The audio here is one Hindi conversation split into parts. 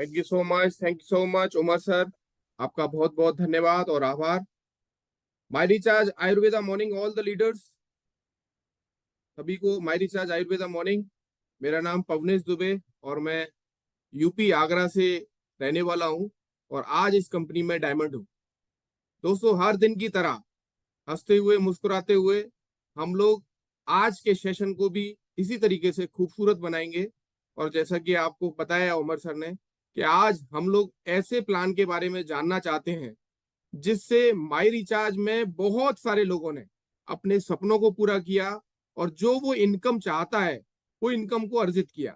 Thank you so much Umar sir. आपका बहुत बहुत धन्यवाद और आभार। My recharge Ayurveda morning all the leaders, सभी को माई रिचार्ज आयुर्वेदा मॉर्निंग। मेरा नाम पवनेश दुबे और मैं यूपी आगरा से रहने वाला हूं और आज इस कंपनी में डायमंड हूं। दोस्तों, हर दिन की तरह हंसते हुए मुस्कुराते हुए हम लोग आज के सेशन को भी इसी तरीके से खूबसूरत बनाएंगे। और जैसा कि आपको बताया उमर सर ने कि आज हम लोग ऐसे प्लान के बारे में जानना चाहते हैं जिससे माई रिचार्ज में बहुत सारे लोगों ने अपने सपनों को पूरा किया और जो वो इनकम चाहता है वो इनकम को अर्जित किया।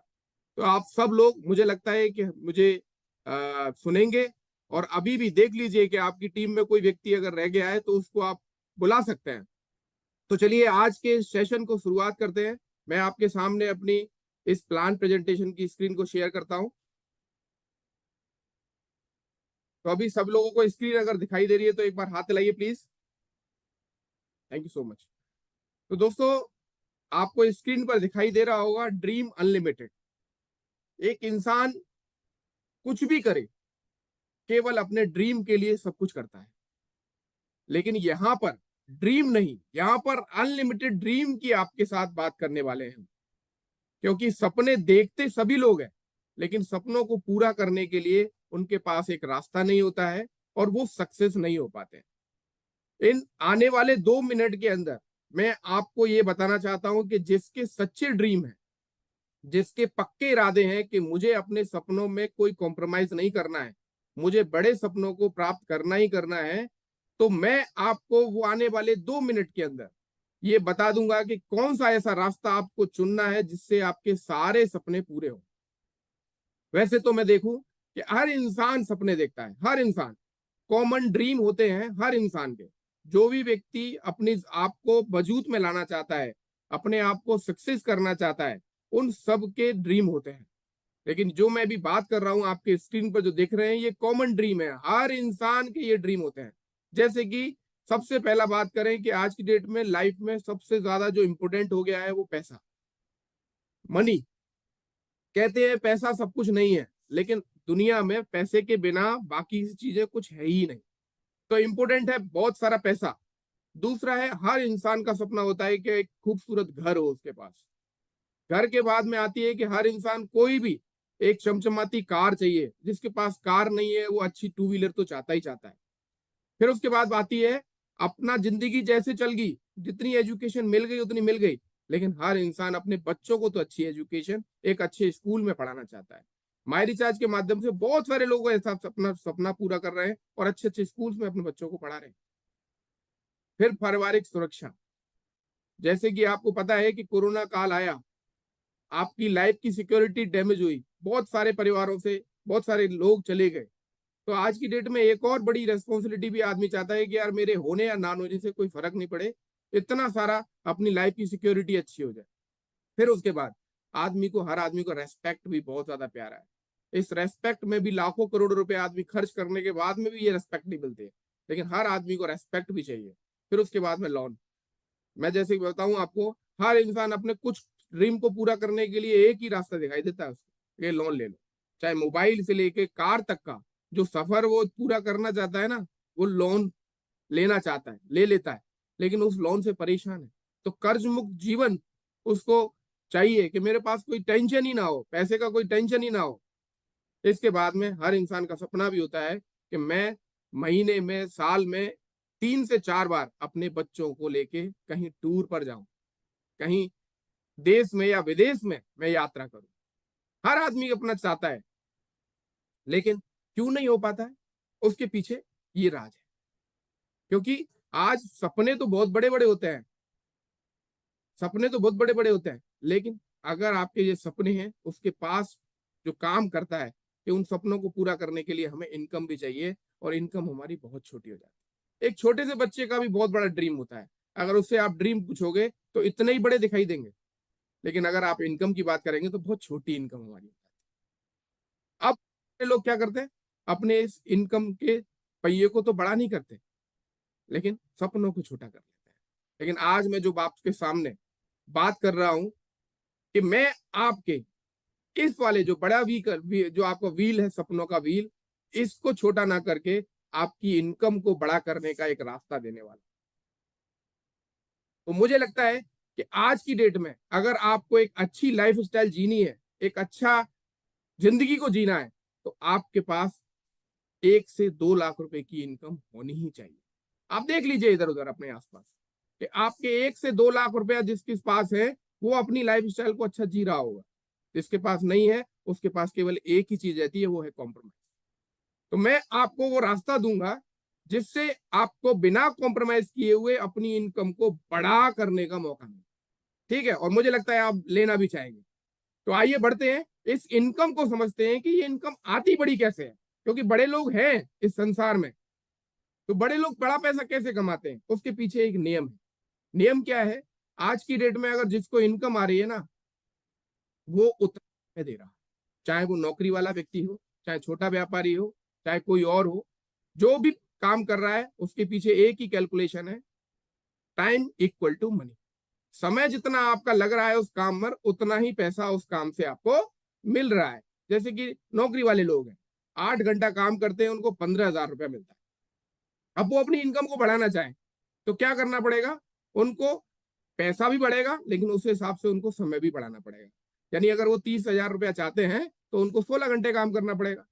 तो आप सब लोग, मुझे लगता है कि मुझे सुनेंगे। और अभी भी देख लीजिए कि आपकी टीम में कोई व्यक्ति अगर रह गया है तो उसको आप बुला सकते हैं। तो चलिए आज के सेशन को शुरुआत करते हैं। मैं आपके सामने अपनी इस प्लान प्रेजेंटेशन की स्क्रीन को शेयर करता हूं। तो अभी सब लोगों को स्क्रीन अगर दिखाई दे रही है तो एक बार हाथ हिलाइए please. Thank you so much. तो दोस्तों, आपको स्क्रीन पर दिखाई दे रहा होगा ड्रीम अनलिमिटेड। एक इंसान कुछ भी करे, केवल अपने ड्रीम के लिए सब कुछ करता है। लेकिन यहां पर ड्रीम नहीं, यहां पर अनलिमिटेड ड्रीम की आपके साथ बात करने वाले हैं। क्योंकि सपने देखते सभी लोग हैं, लेकिन सपनों को पूरा करने के लिए उनके पास एक रास्ता नहीं होता है और वो सक्सेस नहीं हो पाते। इन आने वाले 2 मिनट के अंदर मैं आपको ये बताना चाहता हूं कि जिसके सच्चे ड्रीम है, जिसके पक्के इरादे हैं कि मुझे अपने सपनों में कोई कॉम्प्रोमाइज नहीं करना है, मुझे बड़े सपनों को प्राप्त करना ही करना है, तो मैं आपको वो आने वाले 2 मिनट के अंदर ये बता दूंगा कि कौन सा ऐसा रास्ता आपको चुनना है जिससे आपके सारे सपने पूरे हो। वैसे तो मैं देखूं कि हर इंसान सपने देखता है, हर इंसान, कॉमन ड्रीम होते हैं हर इंसान के। जो भी व्यक्ति अपने आप को वजूद में लाना चाहता है, अपने आप को सक्सेस करना चाहता है, उन सब के ड्रीम होते हैं। लेकिन जो मैं अभी बात कर रहा हूं आपके स्क्रीन पर जो देख रहे हैं, ये कॉमन ड्रीम है, हर इंसान के ये ड्रीम होते हैं। जैसे कि सबसे पहला बात करें कि आज की डेट में लाइफ में सबसे ज्यादा जो इंपोर्टेंट हो गया है वो पैसा, मनी। कहते हैं पैसा सब कुछ नहीं है, लेकिन दुनिया में पैसे के बिना बाकी चीजें कुछ है ही नहीं। तो इंपोर्टेंट है बहुत सारा पैसा। दूसरा है, हर इंसान का सपना होता है कि एक खूबसूरत घर हो उसके पास। घर के बाद में आती है कि हर इंसान कोई भी एक चमचमाती कार चाहिए। जिसके पास कार नहीं है वो अच्छी टू व्हीलर तो चाहता ही चाहता है। फिर उसके बाद आती है, अपना जिंदगी जैसे चल गई, जितनी एजुकेशन मिल गई उतनी मिल गई, लेकिन हर इंसान अपने बच्चों को तो अच्छी एजुकेशन एक अच्छे स्कूल में पढ़ाना चाहता है। माई रिचार्ज के माध्यम से बहुत सारे लोग ऐसा सपना सपना पूरा कर रहे हैं और अच्छे अच्छे स्कूल्स में अपने बच्चों को पढ़ा रहे हैं। फिर पारिवारिक सुरक्षा। जैसे कि आपको पता है कि कोरोना काल आया, आपकी लाइफ की सिक्योरिटी डैमेज हुई, बहुत सारे परिवारों से बहुत सारे लोग चले गए। तो आज की डेट में एक और बड़ी रेस्पॉन्सिबिलिटी भी आदमी चाहता है कि यार मेरे होने या ना होने से कोई फर्क नहीं पड़े, इतना सारा अपनी लाइफ की सिक्योरिटी अच्छी हो जाए। फिर उसके बाद हर आदमी को रेस्पेक्ट भी बहुत ज्यादा प्यारा है। इस रेस्पेक्ट में भी लाखों करोड़ रुपए आदमी खर्च करने के बाद में भी ये रेस्पेक्ट नहीं मिलती, लेकिन हर आदमी को रेस्पेक्ट भी चाहिए। फिर उसके बाद में लोन। मैं जैसे कि बताऊं आपको, हर इंसान अपने कुछ ड्रीम को पूरा करने के लिए एक ही रास्ता दिखाई देता है उसको, ये लोन ले लो। चाहे मोबाइल से लेके कार तक का जो सफर वो पूरा करना चाहता है ना, वो लोन लेना चाहता है, ले लेता है, लेकिन उस लोन से परेशान है। तो कर्ज मुक्त जीवन उसको चाहिए कि मेरे पास कोई टेंशन ही ना हो, पैसे का कोई टेंशन ही ना हो। इसके बाद में हर इंसान का सपना भी होता है कि मैं महीने में, साल में 3 से 4 बार अपने बच्चों को लेके कहीं टूर पर जाऊं, कहीं देश में या विदेश में मैं यात्रा करूं। हर आदमी अपना चाहता है, लेकिन क्यों नहीं हो पाता है, उसके पीछे ये राज है। क्योंकि आज सपने तो बहुत बड़े बड़े होते हैं, सपने तो बहुत बड़े बड़े होते हैं, लेकिन अगर आपके ये सपने हैं, उसके पास जो काम करता है कि उन सपनों को पूरा करने के लिए हमें इनकम भी चाहिए, और इनकम हमारी बहुत छोटी हो जाती है। एक छोटे से बच्चे का भी बहुत बड़ा ड्रीम होता है। अगर उससे आप ड्रीम पूछोगे तो इतने ही बड़े दिखाई देंगे, लेकिन अगर आप इनकम की बात करेंगे तो बहुत छोटी इनकम हमारी होती है। अब लोग क्या करते हैं, अपने इस इनकम के पहिए को तो बड़ा नहीं करते, लेकिन सपनों को छोटा कर लेते हैं। लेकिन आज मैं जो बाप के सामने बात कर रहा हूं कि मैं आपके इस वाले जो बड़ा जो आपका व्हील है, सपनों का व्हील, इसको छोटा ना करके आपकी इनकम को बड़ा करने का एक रास्ता देने वाला। तो मुझे लगता है कि आज की डेट में अगर आपको एक अच्छी लाइफ स्टाइल जीनी है, एक अच्छा जिंदगी को जीना है, तो आपके पास 1 से 2 लाख रुपए की इनकम होनी ही चाहिए। आप देख लीजिए इधर उधर अपने आसपास कि आपके 1 से 2 लाख रुपया जिसके पास है वो अपनी लाइफ स्टाइल को अच्छा जी रहा होगा। जिसके पास नहीं है उसके पास केवल एक ही चीज रहती है, वो है कॉम्प्रोमाइज। तो मैं आपको वो रास्ता दूंगा जिससे आपको बिना कॉम्प्रोमाइज किए हुए अपनी इनकम को बड़ा करने का मौका मिले। ठीक है, और मुझे लगता है आप लेना भी चाहेंगे। तो आइए बढ़ते हैं, इस इनकम को समझते हैं कि ये इनकम आती बड़ी कैसे है, क्योंकि बड़े लोग हैं इस संसार में। तो बड़े लोग बड़ा पैसा कैसे कमाते हैं, उसके पीछे एक नियम है। नियम क्या है? आज की डेट में अगर जिसको इनकम आ रही है ना, वो उतना दे रहा, चाहे वो नौकरी वाला व्यक्ति हो, चाहे छोटा व्यापारी हो, चाहे कोई और हो, जो भी काम कर रहा है उसके पीछे एक ही कैलकुलेशन है, टाइम इक्वल टू मनी। समय जितना आपका लग रहा है उस काम पर, उतना ही पैसा उस काम से आपको मिल रहा है। जैसे कि नौकरी वाले लोग हैं, 8 घंटा काम करते हैं, उनको 15,000 रुपया मिलता है। अब वो अपनी इनकम को बढ़ाना चाहें तो क्या करना पड़ेगा? उनको पैसा भी बढ़ेगा, लेकिन उस हिसाब से उनको समय भी बढ़ाना पड़ेगा। यानी अगर वो 30,000 रुपया चाहते हैं तो उनको 16 घंटे काम करना पड़ेगा।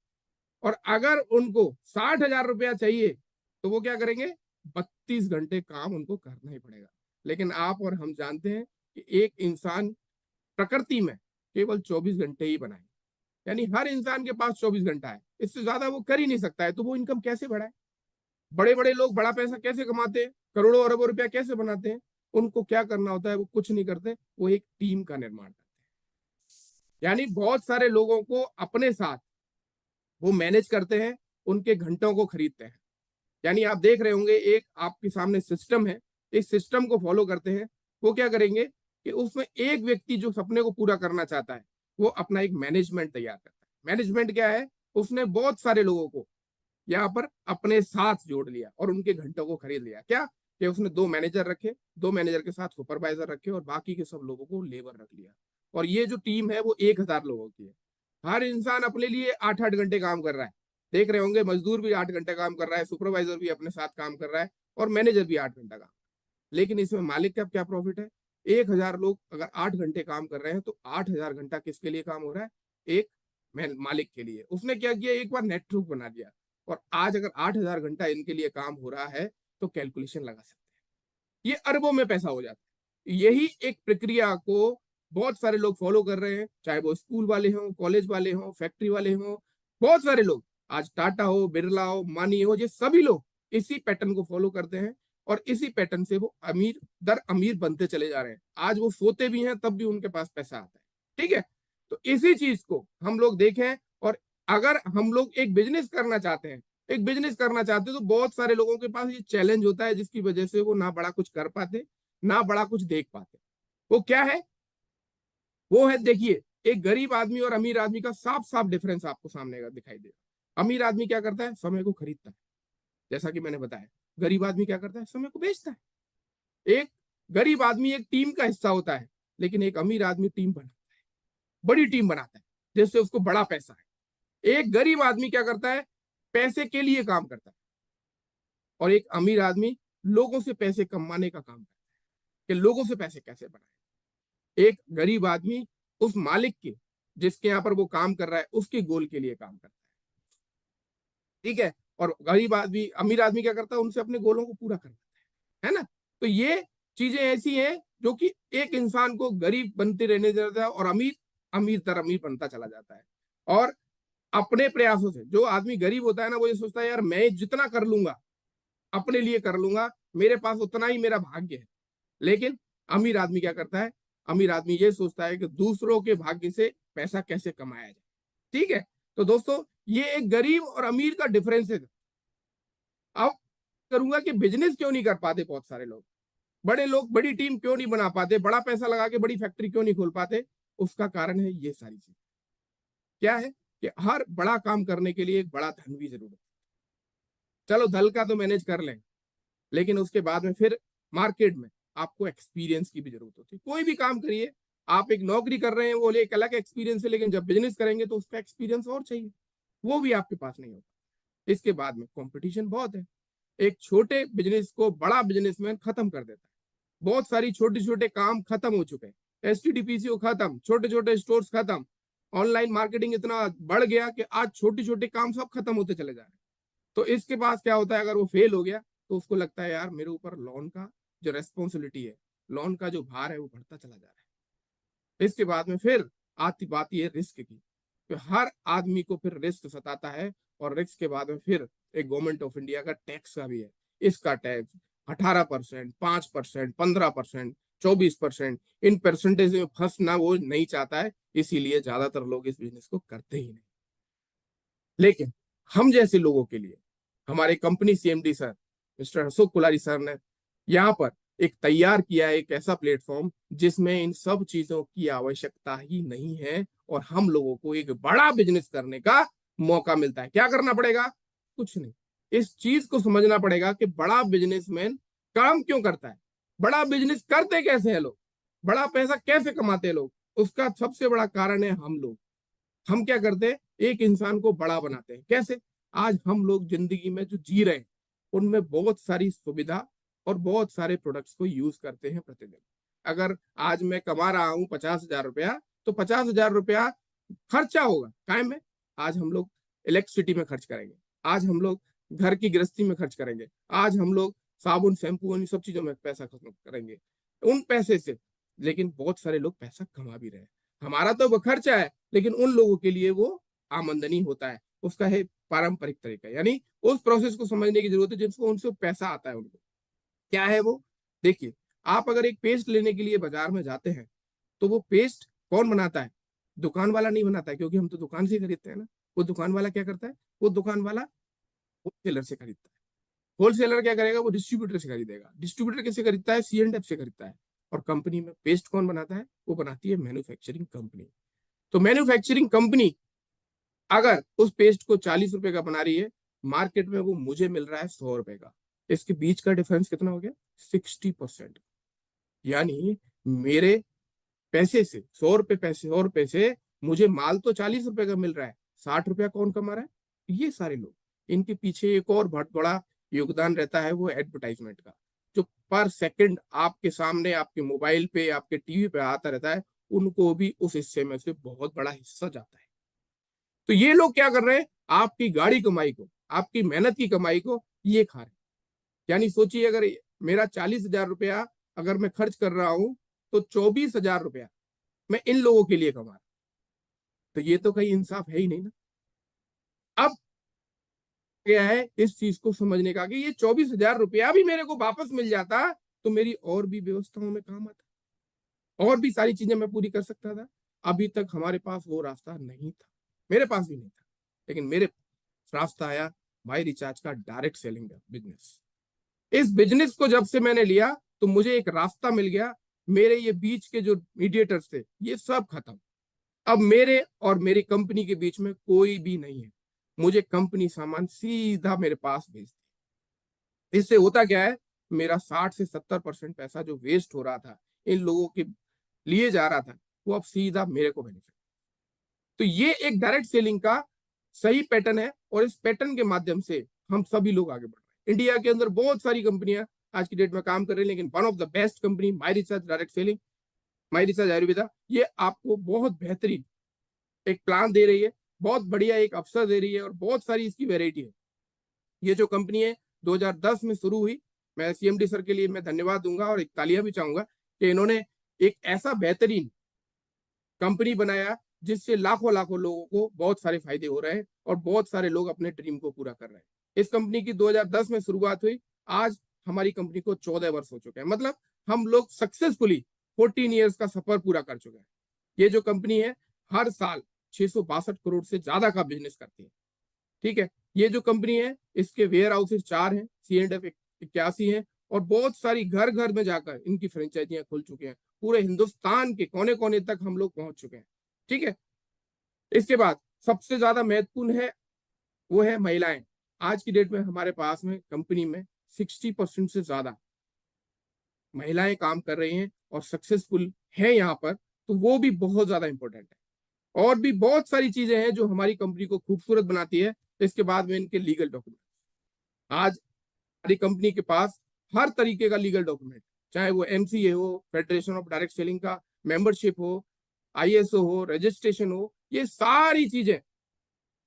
और अगर उनको 60,000 रुपया चाहिए तो वो क्या करेंगे? 32 घंटे काम उनको करना ही पड़ेगा। लेकिन आप और हम जानते हैं कि एक इंसान प्रकृति में केवल 24 घंटे ही बनाए, यानी हर इंसान के पास 24 घंटा है, इससे ज्यादा वो कर ही नहीं सकता है। तो वो इनकम कैसे बढ़ाए? बड़े बड़े लोग बड़ा पैसा कैसे कमाते हैं, करोड़ों अरबों रुपया कैसे बनाते हैं? उनको क्या करना होता है? वो कुछ नहीं करते, वो एक टीम का निर्माण करते हैं। यानी बहुत सारे लोगों को अपने साथ वो मैनेज करते हैं, उनके घंटों को खरीदते हैं। यानी आप देख रहे होंगे एक आपके सामने सिस्टम है, इस सिस्टम को फॉलो करते हैं। वो क्या करेंगे कि उसमें एक व्यक्ति जो सपने को पूरा करना चाहता है, वो अपना एक मैनेजमेंट तैयार करता है। मैनेजमेंट क्या है? उसने बहुत सारे लोगों को यहाँ पर अपने साथ जोड़ लिया और उनके घंटों को खरीद लिया। क्या कि उसने 2 मैनेजर रखे, 2 मैनेजर के साथ सुपरवाइजर रखे और बाकी के सब लोगों को लेबर रख लिया। और ये जो टीम है वो 1,000 लोगों की है। हर इंसान अपने लिए 8-8 घंटे काम कर रहा है। देख रहे होंगे मजदूर भी 8 घंटे काम कर रहा है, सुपरवाइजर भी अपने साथ काम कर रहा है और मैनेजर भी 8 घंटा काम। लेकिन इसमें मालिक का क्या प्रॉफिट है? 1,000 लोग अगर 8 घंटे काम कर रहे हैं तो 8,000 घंटा किसके लिए काम हो रहा है? एक मालिक के लिए। उसने क्या किया? एक बार नेटवर्क बना दिया। और आज अगर 8,000 घंटा इनके लिए काम हो रहा है तो कैलकुलेशन लगा सकते हैं, ये अरबों में पैसा हो जाता है। यही एक प्रक्रिया को बहुत सारे लोग फॉलो कर रहे हैं, चाहे वो स्कूल वाले हों, कॉलेज वाले हों, फैक्ट्री वाले हों। बहुत सारे लोग आज टाटा हो, बिरला हो, मानी हो, ये सभी लोग इसी पैटर्न को फॉलो करते हैं और इसी पैटर्न से वो अमीर दर अमीर बनते चले जा रहे हैं। आज वो सोते भी हैं तब भी उनके पास पैसा आता है। ठीक है, तो इसी चीज को हम लोग देखें। और अगर हम लोग एक बिजनेस करना चाहते हैं, तो बहुत सारे लोगों के पास ये चैलेंज होता है जिसकी वजह से वो ना बड़ा कुछ कर पाते, ना बड़ा कुछ देख पाते। वो क्या है? वो है, देखिए, एक गरीब आदमी और अमीर आदमी का साफ साफ डिफरेंस आपको सामने का दिखाई देगा। अमीर आदमी क्या करता है? समय को खरीदता है, जैसा कि मैंने बताया। गरीब आदमी क्या करता है? समय को बेचता है। एक गरीब आदमी एक टीम का हिस्सा होता है, लेकिन एक अमीर आदमी टीम बनाता है, बड़ी टीम बनाता है, जिससे उसको बड़ा पैसा है। एक गरीब आदमी क्या करता है? पैसे के लिए काम करता है। और एक अमीर आदमी लोगों से पैसे कमाने का काम करता है, कि लोगों से पैसे कैसे बनाए। एक गरीब आदमी उस मालिक के, जिसके यहाँ पर वो काम कर रहा है, उसके गोल के लिए काम करता है। ठीक है, और गरीब आदमी अमीर आदमी क्या करता है? उनसे अपने गोलों को पूरा करता है ना। तो ये चीजें ऐसी हैं जो कि एक इंसान को गरीब बनते रहने देता है और अमीर अमीर तर अमीर बनता चला जाता है। और अपने प्रयासों से जो आदमी गरीब होता है ना, वो ये सोचता है यार मैं जितना कर लूंगा अपने लिए कर लूंगा, मेरे पास उतना ही मेरा भाग्य है। लेकिन अमीर आदमी क्या करता है? अमीर आदमी ये सोचता है कि दूसरों के भाग्य से पैसा कैसे कमाया जाए। ठीक है, तो दोस्तों ये एक गरीब और अमीर का डिफरेंस है। अब करूंगा कि बिजनेस क्यों नहीं कर पाते बहुत सारे लोग, बड़े लोग बड़ी टीम क्यों नहीं बना पाते, बड़ा पैसा लगा के बड़ी फैक्ट्री क्यों नहीं खोल पाते? उसका कारण है ये सारी चीज। क्या है कि हर बड़ा काम करने के लिए एक बड़ा धन भी जरूरत है। चलो धन का तो मैनेज कर लें, लेकिन उसके बाद में फिर मार्केट में आपको एक्सपीरियंस की भी जरूरत होती है। कोई भी काम करिए, आप एक नौकरी कर रहे हैं, वो एक अलग एक्सपीरियंस है, लेकिन जब बिजनेस करेंगे तो उसका एक्सपीरियंस और चाहिए, वो भी आपके पास नहीं होगा। इसके बाद में कंपटीशन बहुत है। एक छोटे बिजनेस को बड़ा बिजनेसमैन खत्म कर देता है। बहुत सारी छोटे छोटे काम खत्म हो चुके हैं, एसटीडीपीसीओ खत्म, छोटे छोटे स्टोर्स खत्म, ऑनलाइन मार्केटिंग इतना बढ़ गया कि आज छोटे छोटे काम सब खत्म होते चले जा रहे हैं। तो इसके पास क्या होता है, अगर वो फेल हो गया तो उसको लगता है यार मेरे ऊपर लोन का जो रेस्पॉन्सिबिलिटी है, लोन का जो भार है वो बढ़ता चला जा रहा है। इसके बाद में फिर आती बात ये रिस्क की, तो हर आदमी को फिर रिस्क सताता है। और रिस्क के बाद में फिर एक गवर्नमेंट ऑफ इंडिया का टैक्स का भी है, इसका टैक्स 18%, 5%, 15%, 24%, इन परसेंटेज में फंसना वो नहीं चाहता है, इसीलिए ज्यादातर लोग इस बिजनेस को करते ही नहीं। लेकिन हम जैसे लोगों के लिए हमारे company CMD sir mister Ashok Kulari sir ने यहाँ पर एक तैयार किया है, एक ऐसा प्लेटफॉर्म जिसमें इन सब चीजों की आवश्यकता ही नहीं है, और हम लोगों को एक बड़ा बिजनेस करने का मौका मिलता है। क्या करना पड़ेगा? कुछ नहीं, इस चीज को समझना पड़ेगा कि बड़ा बिजनेसमैन काम क्यों करता है, बड़ा बिजनेस करते कैसे हैं लोग, बड़ा पैसा कैसे कमाते हैं लोग। उसका सबसे बड़ा कारण है हम लोग। हम क्या करते हैं, एक इंसान को बड़ा बनाते हैं। कैसे? आज हम लोग जिंदगी में जो जी रहे हैं उनमें बहुत सारी सुविधा और बहुत सारे प्रोडक्ट्स को यूज करते हैं प्रतिदिन। अगर आज मैं कमा रहा हूं 50,000 रुपया, तो 50,000 रुपया खर्चा होगा कायम में। आज हम लोग इलेक्ट्रिसिटी में खर्च करेंगे, आज हम लोग घर की गृहस्थी में खर्च करेंगे, आज हम लोग साबुन शैम्पू इन सब चीजों में पैसा खर्च करेंगे उन पैसे से। लेकिन बहुत सारे लोग पैसा कमा भी रहे हैं। हमारा तो वो खर्चा है, लेकिन उन लोगों के लिए वो आमदनी होता है। उसका है पारंपरिक तरीका, यानी उस प्रोसेस को समझने की जरूरत है जिसको उनसे पैसा आता है उनको। क्या है वो? देखिए, आप अगर एक पेस्ट लेने के लिए बाजार में जाते हैं तो वो पेस्ट कौन बनाता है? दुकान वाला नहीं बनाता है, क्योंकि हम तो दुकान से खरीदते हैं ना। वो दुकान वाला क्या करता है? वो दुकान वाला होलसेलर से खरीदता है। होलसेलर क्या करेगा? वो डिस्ट्रीब्यूटर से खरीदेगा। डिस्ट्रीब्यूटर किससे खरीदता है? C&F से खरीदता है। और कंपनी में पेस्ट कौन बनाता है? वो बनाती है मैन्युफैक्चरिंग कंपनी। तो मैन्युफैक्चरिंग कंपनी अगर उस पेस्ट को 40 रुपए का बना रही है, मार्केट में वो मुझे मिल रहा है 100 रुपए का, इसके बीच का डिफरेंस कितना हो गया? 60%। यानी मेरे पैसे से 100 रुपए से मुझे माल तो 40 रुपए का मिल रहा है, 60 रुपया कौन कमा रहा है? ये सारे लोग। इनके पीछे एक और बहुत बड़ा योगदान रहता है, वो एडवर्टाइजमेंट का, जो पर सेकंड आपके सामने आपके मोबाइल पे आपके टीवी पे आता रहता है। उनको भी उस हिस्से में से बहुत बड़ा हिस्सा जाता है। तो ये लोग क्या कर रहे हैं? आपकी गाड़ी कमाई को, आपकी मेहनत की कमाई को ये खा रहे हैं। यानी सोचिए, अगर मेरा 40,000 रुपया अगर मैं खर्च कर रहा हूं, तो 24,000 रुपया मैं इन लोगों के लिए कमा रहा हूं। तो ये तो कहीं इंसाफ है ही नहीं ना। अब क्या है इस चीज को समझने का कि ये 24,000 रुपया भी मेरे को वापस मिल जाता तो मेरी और भी व्यवस्थाओं में काम आता, और भी सारी चीजें मैं पूरी कर सकता था। अभी तक हमारे पास वो रास्ता नहीं था, मेरे पास भी नहीं था। लेकिन मेरे रास्ता आया माई रिचार्ज का डायरेक्ट सेलिंग बिजनेस। इस बिजनेस को जब से मैंने लिया तो मुझे एक रास्ता मिल गया। मेरे ये बीच के जो मीडिएटर्स थे ये सब खत्म। अब मेरे और मेरी कंपनी के बीच में कोई भी नहीं है। मुझे कंपनी सामान सीधा मेरे पास भेजती। इससे होता क्या है, मेरा 60 से 70% पैसा जो वेस्ट हो रहा था, इन लोगों के लिए जा रहा था, वो अब सीधा मेरे को बेनिफिट। तो ये एक डायरेक्ट सेलिंग का सही पैटर्न है, और इस पैटर्न के माध्यम से हम सभी लोग आगे बढ़ रहे हैं। इंडिया के अंदर बहुत सारी कंपनियां आज की डेट में काम कर रही है, लेकिन one of the best company my research direct selling, my research Ayurveda, ये आपको बहुत बेहतरीन एक प्लान दे रही है, बहुत बढ़िया एक अवसर दे रही है, और बहुत सारी इसकी वेराइटी है। ये जो कंपनी है 2010 में शुरू हुई। मैं सीएमडी सर के लिए मैं धन्यवाद दूंगा और एक तालियां भी चाहूंगा कि इन्होंने एक ऐसा बेहतरीन कंपनी बनाया जिससे लाखों लाखों लोगों को बहुत सारे फायदे हो रहे हैं, और बहुत सारे लोग अपने ड्रीम को पूरा कर रहे हैं। इस कंपनी की 2010 में शुरुआत हुई, आज हमारी कंपनी को 14 वर्ष हो चुके हैं। मतलब हम लोग सक्सेसफुली 14 ईयर्स का सफर पूरा कर चुके हैं। ये जो कंपनी है हर साल 662 करोड़ से ज्यादा का बिजनेस करती है। ठीक है, ये जो कंपनी है इसके वेयर हाउसेज 4 हैं, C&F 81 है, और बहुत सारी घर घर में जाकर इनकी फ्रेंचाइजियां खुल चुके हैं। पूरे हिंदुस्तान के कोने कोने तक हम लोग पहुंच चुके हैं। ठीक है, इसके बाद सबसे ज्यादा महत्वपूर्ण है वो है महिलाएं। आज की डेट में हमारे पास में कंपनी में 60% से ज्यादा महिलाएं काम कर रही हैं और सक्सेसफुल है यहाँ पर। तो वो भी बहुत ज्यादा इंपॉर्टेंट है। और भी बहुत सारी चीजें हैं जो हमारी कंपनी को खूबसूरत बनाती है। इसके बाद में इनके लीगल डॉक्यूमेंट, आज हमारी कंपनी के पास हर तरीके का लीगल डॉक्यूमेंट, चाहे वो एमसीए हो, फेडरेशन ऑफ डायरेक्ट सेलिंग का मेंबरशिप हो, आईएसओ हो, रजिस्ट्रेशन हो, ये सारी चीजें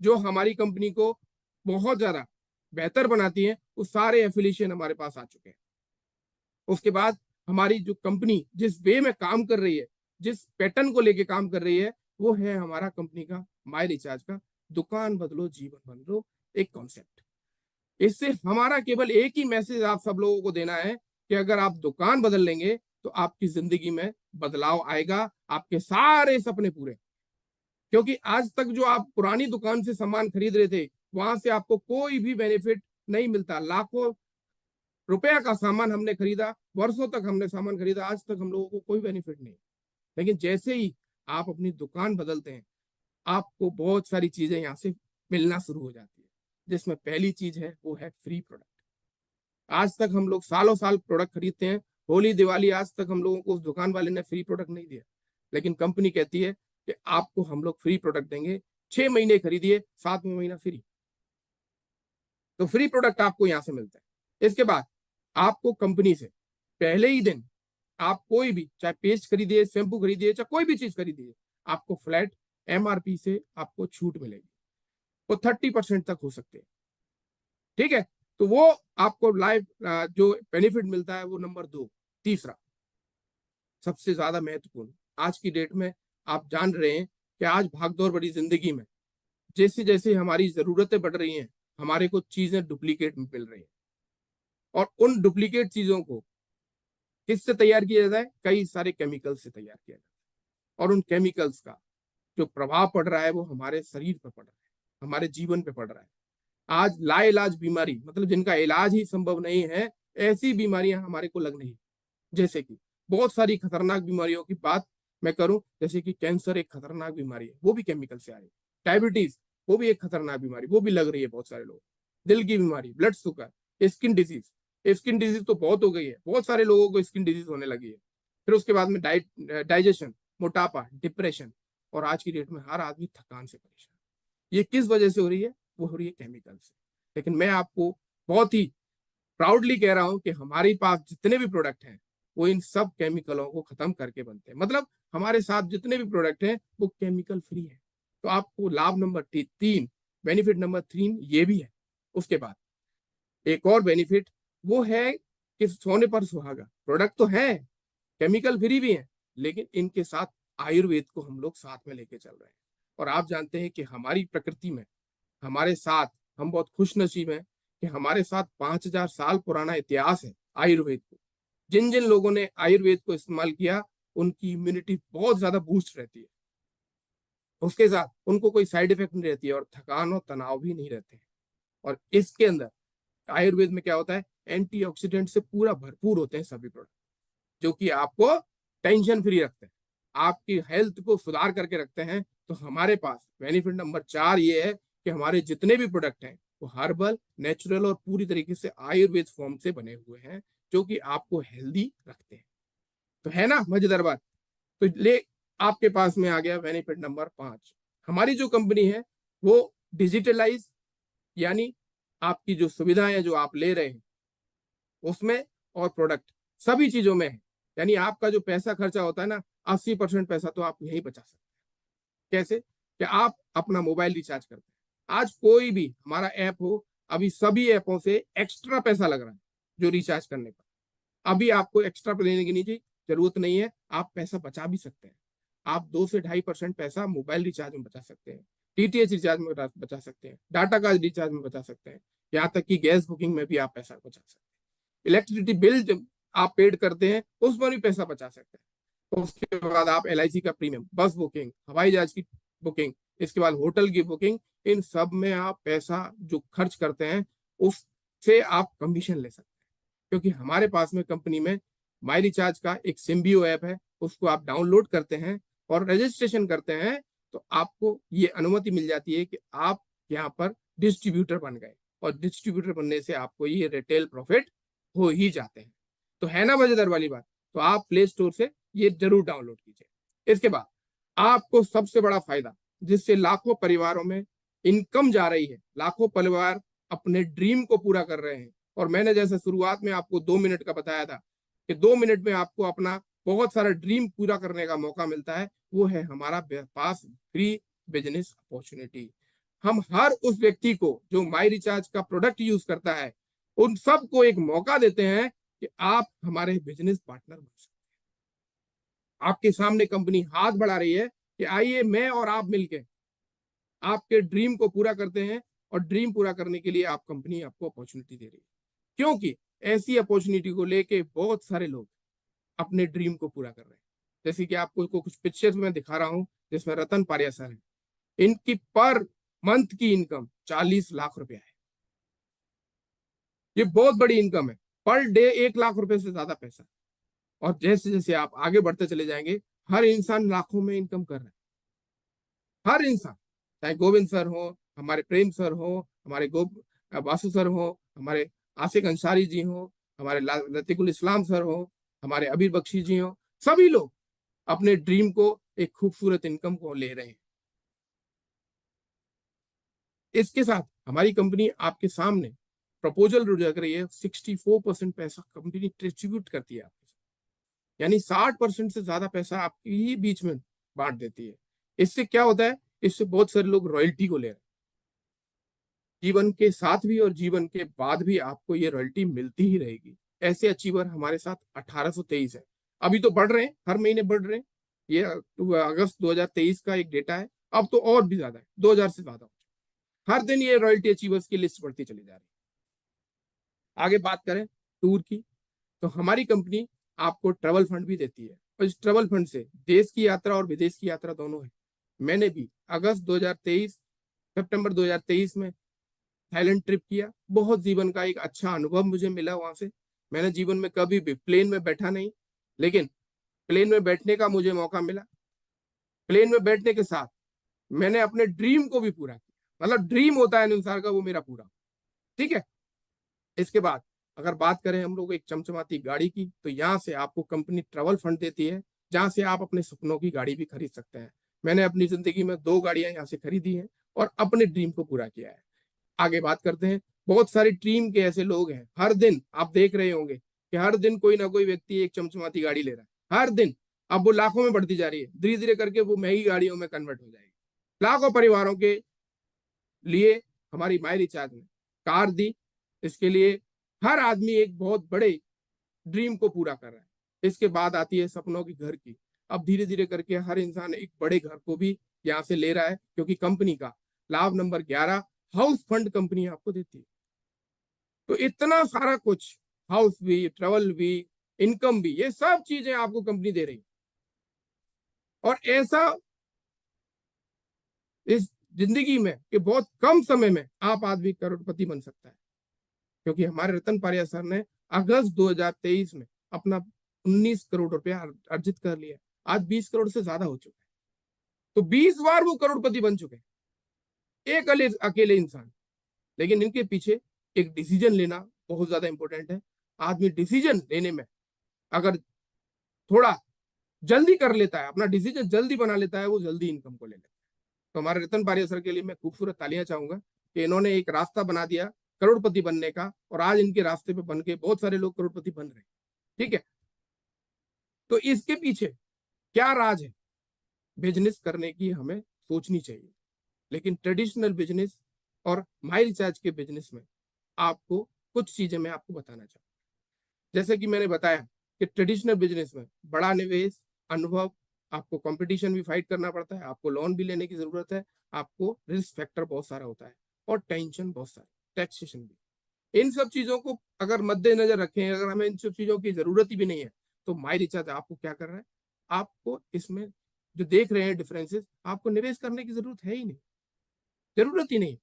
जो हमारी कंपनी को बहुत ज्यादा बेहतर बनाती हैं, वो सारे एफिलिएशन हमारे पास आ चुके हैं। उसके बाद हमारी जो कंपनी जिस वे में काम कर रही है, जिस पैटर्न को लेके काम कर रही है, वो है हमारा कंपनी का माई रिचार्ज का दुकान बदलो जीवन बदलो एक कॉन्सेप्ट। इससे हमारा केवल एक ही मैसेज आप सब लोगों को देना है कि अगर आप दुकान बदल लेंगे तो आपकी जिंदगी में बदलाव आएगा, आपके सारे सपने पूरे। क्योंकि आज तक जो आप पुरानी दुकान से सामान खरीद रहे थे, वहां से आपको कोई भी बेनिफिट नहीं मिलता। लाखों रुपया का सामान हमने खरीदा, वर्षों तक हमने सामान खरीदा, आज तक हम लोगों को कोई बेनिफिट नहीं। लेकिन जैसे ही आप अपनी दुकान बदलते हैं, आपको बहुत सारी चीजें यहाँ से मिलना शुरू हो जाती है, जिसमें पहली चीज है वो है फ्री प्रोडक्ट। आज तक हम लोग सालों साल प्रोडक्ट खरीदते हैं, होली दिवाली आज तक हम लोगों को उस दुकान वाले ने फ्री प्रोडक्ट नहीं दिया, लेकिन कंपनी कहती है कि आपको हम लोग फ्री प्रोडक्ट देंगे, 6 महीने खरीदिए, 7वां महीना फ्री। तो फ्री प्रोडक्ट आपको यहां से मिलता है। इसके बाद आपको कंपनी से पहले ही दिन आप कोई भी, चाहे पेस्ट खरीदिए, शैम्पू खरीदिए, चाहे कोई भी चीज खरीदिए, आपको फ्लैट एमआरपी से आपको छूट मिलेगी। वो 30% तक हो सकते हैं। ठीक है, तो वो आपको लाइव जो बेनिफिट मिलता है वो नंबर 2। तीसरा सबसे ज्यादा महत्वपूर्ण, आज की डेट में आप जान रहे हैं कि आज भागदौड़ भरी जिंदगी में जैसे जैसे हमारी जरूरतें बढ़ रही हैं, हमारे को चीजें डुप्लीकेट मिल रही हैं। और उन डुप्लीकेट चीजों को किससे तैयार किया जाता है? कई सारे केमिकल से तैयार किया जाता है। और उन केमिकल्स का जो प्रभाव पड़ रहा है वो हमारे शरीर पर पड़ रहा है, हमारे जीवन पे पड़ रहा है। आज लाइलाज बीमारी, मतलब जिनका इलाज ही संभव नहीं है, ऐसी बीमारियां हमारे को लग रही। जैसे कि बहुत सारी खतरनाक बीमारियों की बात मैं करूं, जैसे कि कैंसर एक खतरनाक बीमारी है, वो भी केमिकल से आ रही है। डायबिटीज वो भी एक खतरनाक बीमारी, वो भी लग रही है बहुत सारे लोग। दिल की बीमारी, blood sugar, skin disease. Skin disease तो बहुत हो गई है, बहुत सारे लोगों को स्किन डिजीज होने लगी है। फिर उसके बाद में डाइजेशन, मोटापा, डिप्रेशन, और आज की डेट में हर आदमी थकान से परेशान। ये किस वजह से हो रही है? वो हो रही है केमिकल से। लेकिन मैं आपको बहुत ही प्राउडली कह रहा हूं कि हमारे पास जितने भी प्रोडक्ट हैं वो इन सब केमिकलों को खत्म करके बनते हैं। मतलब हमारे साथ जितने भी प्रोडक्ट हैं वो केमिकल फ्री है। तो आपको लाभ नंबर 3, बेनिफिट नंबर 3 ये भी है। उसके बाद एक और बेनिफिट वो है कि सोने पर सुहागा प्रोडक्ट तो है, केमिकल फ्री भी है, लेकिन इनके साथ आयुर्वेद को हम लोग साथ में लेके चल रहे हैं। और आप जानते हैं कि हमारी प्रकृति में हमारे साथ, हम बहुत खुश नसीब हैं कि हमारे साथ 5000 साल पुराना इतिहास है आयुर्वेद को। जिन जिन लोगों ने आयुर्वेद को इस्तेमाल किया, उनकी इम्यूनिटी बहुत ज्यादा बूस्ट रहती है। उसके साथ उनको कोई साइड इफेक्ट नहीं रहती है, और थकान और तनाव भी नहीं रहते हैं। और इसके अंदर आयुर्वेद में क्या होता है, एंटीऑक्सीडेंट से पूरा भरपूर होते हैं सभी प्रोडक्ट, जो कि आपको टेंशन फ्री रखते हैं, आपकी हेल्थ को सुधार करके रखते हैं। तो हमारे पास बेनिफिट नंबर 4 ये है कि हमारे जितने भी प्रोडक्ट हैं वो हर्बल, नेचुरल और पूरी तरीके से आयुर्वेद फॉर्म से बने हुए हैं, जो कि आपको हेल्दी रखते हैं। तो है ना मजेदार बात? तो ले आपके पास में आ गया बेनिफिट नंबर 5। हमारी जो कंपनी है वो डिजिटलाइज, यानी आपकी जो सुविधाएं जो आप ले रहे हैं उसमें और प्रोडक्ट सभी चीजों में है। यानी आपका जो पैसा खर्चा होता है ना, 80% पैसा तो आप यही बचा सकते हैं। कैसे? कि आप अपना मोबाइल रिचार्ज करते हैं, आज कोई भी हमारा ऐप हो, अभी सभी ऐपों से एक्स्ट्रा पैसा लग रहा है जो रिचार्ज करने पर। अभी आपको एक्स्ट्रा देने की नहीं जरूरत नहीं है, आप पैसा बचा भी सकते हैं। आप 2 से 2.5% पैसा मोबाइल रिचार्ज में बचा सकते हैं, डीटीएच रिचार्ज में बचा सकते हैं, डाटा का रिचार्ज में बचा सकते हैं, यहाँ तक कि गैस बुकिंग में भी आप पैसा बचा सकते हैं। इलेक्ट्रिसिटी बिल जब आप पेड करते हैं उस पर भी पैसा बचा सकते हैं। उसके बाद आप एलआईसी का प्रीमियम, बस बुकिंग, हवाई जहाज की बुकिंग, इसके बाद होटल की बुकिंग, इन सब में आप पैसा जो खर्च करते हैं उससे आप कमीशन ले सकते हैं। क्योंकि हमारे पास में कंपनी में माई रिचार्ज का एक सिम्बियो ऐप है, उसको आप डाउनलोड करते हैं और रजिस्ट्रेशन करते हैं, तो आपको ये अनुमति मिल जाती है कि आप यहाँ पर डिस्ट्रीब्यूटर बन गए, और डिस्ट्रीब्यूटर बनने से आपको ये रिटेल प्रॉफिट हो ही जाते हैं। तो है ना मजेदार वाली बात? तो आप प्ले स्टोर से ये जरूर डाउनलोड कीजिए। इसके बाद आपको सबसे बड़ा फायदा, जिससे लाखों परिवारों में इनकम जा रही है, लाखों परिवार अपने ड्रीम को पूरा कर रहे हैं। और मैंने जैसे शुरुआत में आपको 2 मिनट का बताया था कि 2 मिनट में आपको अपना बहुत सारा ड्रीम पूरा करने का मौका मिलता है, वो है हमारा पास फ्री बिजनेस अपॉर्चुनिटी। हम हर उस व्यक्ति को जो माई रिचार्ज का प्रोडक्ट यूज करता है, उन सबको एक मौका देते हैं कि आप हमारे बिजनेस पार्टनर बन सकते हैं। आपके सामने कंपनी हाथ बढ़ा रही है कि आइए मैं और आप मिलके आपके ड्रीम को पूरा करते हैं, और ड्रीम पूरा करने के लिए आप कंपनी आपको अपॉर्चुनिटी दे रही है। क्योंकि ऐसी अपॉर्चुनिटी को लेके बहुत सारे लोग अपने ड्रीम को पूरा कर रहे हैं। जैसे कि आपको कुछ पिक्चर्स में दिखा रहा हूं, जिसमें रतन पारिया सर है। इनकी पर मंथ की इनकम 40 लाख रुपया है। ये बहुत बड़ी इनकम है। पर डे 1 लाख रुपए से ज्यादा पैसा। और जैसे जैसे आप आगे बढ़ते चले जाएंगे, हर इंसान लाखों में इनकम कर रहा है। हर इंसान, चाहे गोविंद सर हो, हमारे प्रेम सर हो, हमारे बासु सर हो, हमारे आशिक अंसारी जी हो, हमारे लतीकुल इस्लाम सर हो, हमारे अबीर बख्शी जी हो, सभी लोग अपने ड्रीम को एक खूबसूरत इनकम को ले रहे हैं। इसके साथ हमारी कंपनी आपके सामने प्रपोजल रख रही है। 64% पैसा कंपनी डिस्ट्रीब्यूट करती है आपके साथ, यानी 60% से ज्यादा पैसा आपके ही बीच में बांट देती है। इससे क्या होता है, इससे बहुत सारे लोग रॉयल्टी को ले रहे हैं। जीवन के साथ भी और जीवन के बाद भी आपको ये रॉयल्टी मिलती ही रहेगी। ऐसे अचीवर हमारे साथ 1823 है। अभी तो बढ़ रहे हैं, हर महीने बढ़ रहे हैं। ये अगस्त 2023 का एक डेटा है। अब तो और भी ज्यादा है, 2000 से ज्यादा। हर दिन ये रॉयल्टी अचीवर्स की लिस्ट बढ़ती चली जा रही है। आगे बात करें टूर की, तो हमारी कंपनी आपको ट्रैवल फंड भी देती है, और इस ट्रैवल फंड से देश की यात्रा और विदेश की यात्रा दोनों है। मैंने भी अगस्त 2023 सितंबर 2023 में थाईलैंड ट्रिप किया। बहुत जीवन का एक अच्छा अनुभव मुझे मिला वहां से। मैंने जीवन में कभी भी प्लेन में बैठा नहीं, लेकिन प्लेन में बैठने का मुझे मौका मिला। प्लेन में बैठने के साथ मैंने अपने ड्रीम को भी पूरा किया। मतलब ड्रीम होता है इंसान का, वो मेरा पूरा। ठीक है। इसके बाद अगर बात करें हम लोग एक चमचमाती गाड़ी की, तो यहाँ से आपको कंपनी ट्रैवल फंड देती है, जहां से आप अपने सपनों की गाड़ी भी खरीद सकते हैं। मैंने अपनी जिंदगी में 2 गाड़ियां यहाँ से खरीदी हैं और अपने ड्रीम को पूरा किया है। आगे बात करते हैं, बहुत सारी टीम के ऐसे लोग हैं, हर दिन आप देख रहे होंगे कि हर दिन कोई ना कोई व्यक्ति एक चमचमाती गाड़ी ले रहा है, हर दिन। अब वो लाखों में बढ़ती जा रही है, धीरे धीरे करके वो महंगी गाड़ियों में कन्वर्ट हो जाएगी। लाखों परिवारों के लिए हमारी माई रिचार्ज ने कार दी। इसके लिए हर आदमी एक बहुत बड़े ड्रीम को पूरा कर रहा है। इसके बाद आती है सपनों की घर की। अब धीरे धीरे करके हर इंसान एक बड़े घर को भी यहाँ से ले रहा है, क्योंकि कंपनी का लाभ नंबर 11 हाउस फंड कंपनी आपको देती है। तो इतना सारा कुछ, हाउस भी, ट्रेवल भी, इनकम भी, ये सब चीजें आपको कंपनी दे रही है। और ऐसा इस जिंदगी में कि बहुत कम समय में आप आदमी करोड़पति बन सकता है, क्योंकि हमारे रतन पारिया सर ने अगस्त 2023 में अपना 19 करोड़ रुपया अर्जित कर लिया। आज 20 करोड़ से ज्यादा हो चुका है। तो 20 बार वो करोड़पति बन चुके हैं, एक अकेले इंसान। लेकिन इनके पीछे एक डिसीजन लेना बहुत ज्यादा इंपॉर्टेंट है। आदमी डिसीजन लेने में अगर थोड़ा जल्दी कर लेता है, अपना डिसीजन जल्दी बना लेता है, वो जल्दी इनकम को ले लेता है। तो हमारे रतन पारिया सर के लिए मैं खूबसूरत तालियां चाहूंगा कि इन्होंने एक रास्ता बना दिया करोड़पति बनने का, और आज इनके रास्ते पे बन के बहुत सारे लोग करोड़पति बन रहे हैं। ठीक है। तो इसके पीछे क्या राज है, बिजनेस करने की हमें सोचनी चाहिए। लेकिन ट्रेडिशनल बिजनेस और माई रिचार्ज के बिजनेस में आपको कुछ चीजें मैं आपको बताना चाहूँ। जैसे कि मैंने बताया कि ट्रेडिशनल बिजनेस में बड़ा निवेश, अनुभव, आपको कंपटीशन भी फाइट करना पड़ता है, आपको लोन भी लेने की जरूरत है, आपको रिस्क फैक्टर बहुत सारा होता है, और टेंशन बहुत सारी, टैक्सेशन भी। इन सब चीजों को अगर मद्देनजर रखें, अगर हमें इन सब चीजों की जरूरत ही भी नहीं है, तो माई रिचार्ज आपको क्या कर रहा है, आपको इसमें जो देख रहे हैं डिफरेंसेस, आपको निवेश करने की जरूरत है ही नहीं, जरूरत ही नहीं।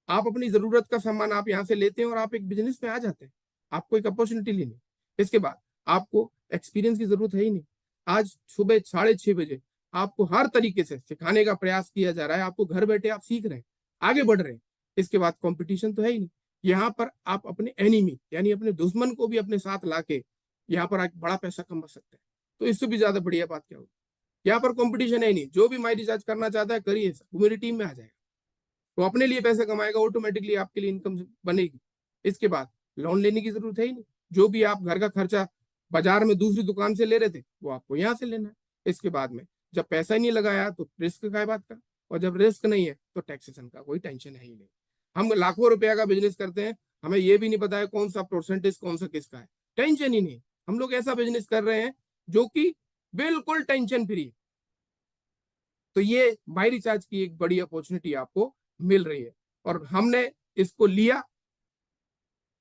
आप अपनी जरूरत का सामान आप यहाँ से लेते हैं और आप एक बिजनेस में आ जाते हैं। आपको एक अपॉर्चुनिटी लेनी। इसके बाद आपको एक्सपीरियंस की जरूरत है ही नहीं। आज सुबह 6:30 बजे आपको हर तरीके से सिखाने का प्रयास किया जा रहा है। आपको घर बैठे आप सीख रहे हैं, आगे बढ़ रहे हैं। इसके बाद कंपटीशन तो है ही नहीं। यहाँ पर आप अपने एनिमी यानी अपने दुश्मन को भी अपने साथ लाके यहाँ पर बड़ा पैसा कमा सकते हैं। तो इससे भी ज्यादा बढ़िया बात क्या होगी। यहाँ पर कंपटीशन है नहीं, जो भी माई रिचार्ज करना चाहता है करिए, वो मेरी टीम में आ जाएगा, तो अपने लिए पैसे कमाएगा, ऑटोमेटिकली आपके लिए इनकम बनेगी। इसके बाद लोन लेने की जरूरत है ही नहीं, जो भी आप घर का खर्चा बाजार में दूसरी दुकान से ले रहे थे वो आपको यहाँ से लेना है। इसके बाद में जब पैसा ही नहीं लगाया तो रिस्क का बात का, और जब रिस्क नहीं है तो टैक्सेशन का कोई टेंशन है ही नहीं। हम लाखों रुपया का बिजनेस करते हैं, हमें ये भी नहीं पता है कौन सा परसेंटेज कौन सा किसका है, टेंशन ही नहीं। हम लोग ऐसा बिजनेस कर रहे हैं जो कि बिल्कुल टेंशन फ्री। तो ये माई रिचार्ज की एक बड़ी अपॉर्चुनिटी आपको मिल रही है और हमने इसको लिया।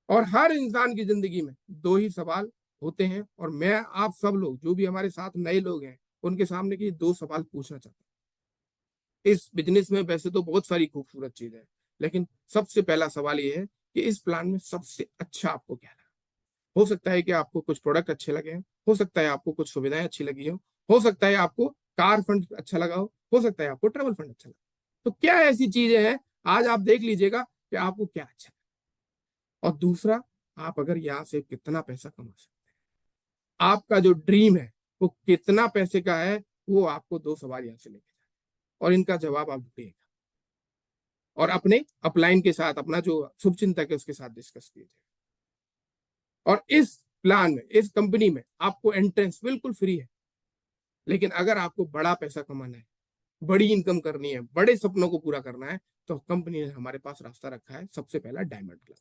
और हर इंसान की जिंदगी में दो ही सवाल होते हैं, और मैं आप सब लोग जो भी हमारे साथ नए लोग हैं उनके सामने की दो सवाल पूछना चाहता हूँ। इस बिजनेस में वैसे तो बहुत सारी खूबसूरत चीजें हैं, लेकिन सबसे पहला सवाल ये है कि इस प्लान में सबसे अच्छा आपको क्या लगा। हो सकता है कि आपको कुछ प्रोडक्ट अच्छे लगे, हो सकता है आपको कुछ सुविधाएं अच्छी लगी हो सकता है आपको कार फंड अच्छा लगा हो सकता है आपको ट्रेवल फंड अच्छा लगा। तो क्या ऐसी चीजें हैं, आज आप देख लीजिएगा कि आपको क्या अच्छा है। और दूसरा, आप अगर यहाँ से कितना पैसा कमा सकते हैं, आपका जो ड्रीम है वो कितना पैसे का है, वो आपको दो सवाल यहाँ से लेके जाए और इनका जवाब आप ढूंढिएगा और अपने अपलाइन के साथ, अपना जो शुभ चिंतक है उसके साथ डिस्कस कीजिए। और इस प्लान में, इस कंपनी में आपको एंट्रेंस बिल्कुल फ्री है, लेकिन अगर आपको बड़ा पैसा कमाना है, बड़ी इनकम करनी है, बड़े सपनों को पूरा करना है, तो कंपनी ने हमारे पास रास्ता रखा है। सबसे पहला डायमंड क्लब।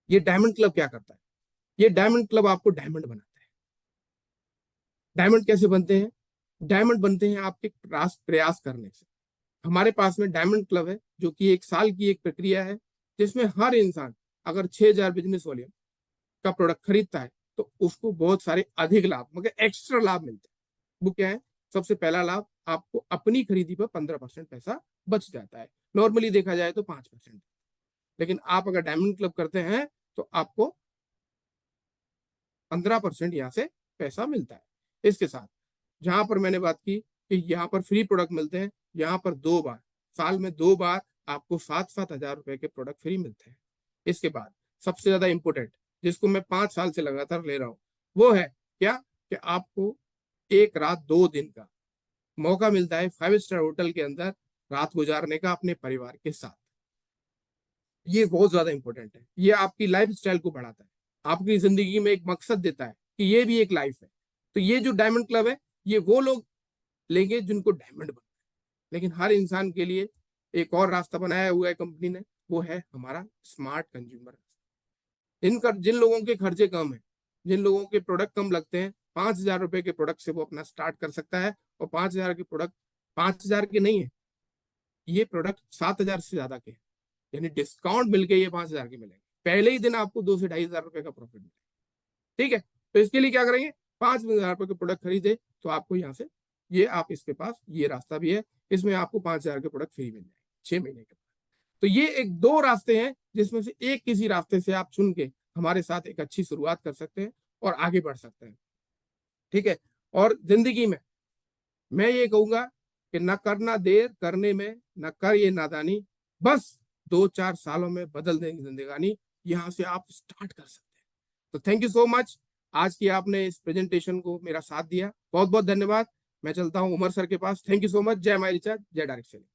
ये डायमंड क्लब क्या करता है? ये डायमंड क्लब आपको डायमंड बनाता है। डायमंड कैसे बनते हैं? डायमंड बनते हैं आपके प्रयास करने से। हमारे पास में डायमंड क्लब है जो कि 1 साल की एक प्रक्रिया है, जिसमें हर इंसान अगर 6,000 बिजनेस वॉल्यूम का प्रोडक्ट खरीदता है तो उसको बहुत सारे अधिक लाभ, मगर एक्स्ट्रा लाभ मिलते हैं। वो क्या है? सबसे पहला लाभ, आपको अपनी खरीदी पर 15% पैसा बच जाता है। नॉर्मली देखा जाए तो 5%, लेकिन आप अगर डायमंड क्लब करते हैं तो आपको 15% यहाँ से पैसा मिलता है। इसके साथ जहां पर मैंने बात की कि यहाँ पर फ्री प्रोडक्ट मिलते हैं, यहाँ पर 2 बार, साल में 2 बार आपको 7,000 रुपए के प्रोडक्ट फ्री मिलते हैं। इसके बाद सबसे ज्यादा इंपोर्टेंट, जिसको मैं 5 साल से लगातार ले रहा हूँ, वो है क्या कि आपको 1 रात 2 दिन का मौका मिलता है 5 स्टार होटल के अंदर रात गुजारने का अपने परिवार के साथ। ये बहुत ज्यादा इंपॉर्टेंट है। ये आपकी लाइफ स्टाइल को बढ़ाता है, आपकी जिंदगी में एक मकसद देता है कि ये भी एक लाइफ है। तो ये जो डायमंड क्लब है, ये वो लोग लेंगे जिनको डायमंड बनना है। लेकिन हर इंसान के लिए एक और रास्ता बनाया हुआ है कंपनी ने, वो है हमारा स्मार्ट कंज्यूमर। जिन लोगों के खर्चे कम है, जिन लोगों के प्रोडक्ट कम लगते हैं, 5,000 रुपए के प्रोडक्ट से वो अपना स्टार्ट कर सकता है। और 5,000 के प्रोडक्ट 5,000 के नहीं है, ये प्रोडक्ट 7,000 से ज्यादा के, यानी डिस्काउंट मिलके ये 5,000 के मिलेंगे। पहले ही दिन आपको 2 से 2,500 रुपए का प्रॉफिट मिलेगा। ठीक है, तो इसके लिए क्या करेंगे? 5,000 रुपए के प्रोडक्ट खरीदे तो आपको यहाँ से ये, आप इसके पास ये रास्ता भी है, इसमें आपको 5,000 के प्रोडक्ट फ्री मिल जाएंगे 6 महीने के बाद। तो ये एक दो रास्ते हैं जिसमें से एक किसी रास्ते से आप चुन के हमारे साथ एक अच्छी शुरुआत कर सकते हैं और आगे बढ़ सकते हैं। ठीक है, और जिंदगी में मैं ये कहूंगा कि न करना देर करने में, न कर ये नादानी, बस 2-4 सालों में बदल देंगे जिंदगानी। यहाँ से आप स्टार्ट कर सकते हैं। तो थैंक यू सो मच, आज की आपने इस प्रेजेंटेशन को मेरा साथ दिया, बहुत बहुत धन्यवाद। मैं चलता हूँ उमर सर के पास। Thank you so much. जय माई रिचार्ज, जय डायरेक्ट सेलिंग।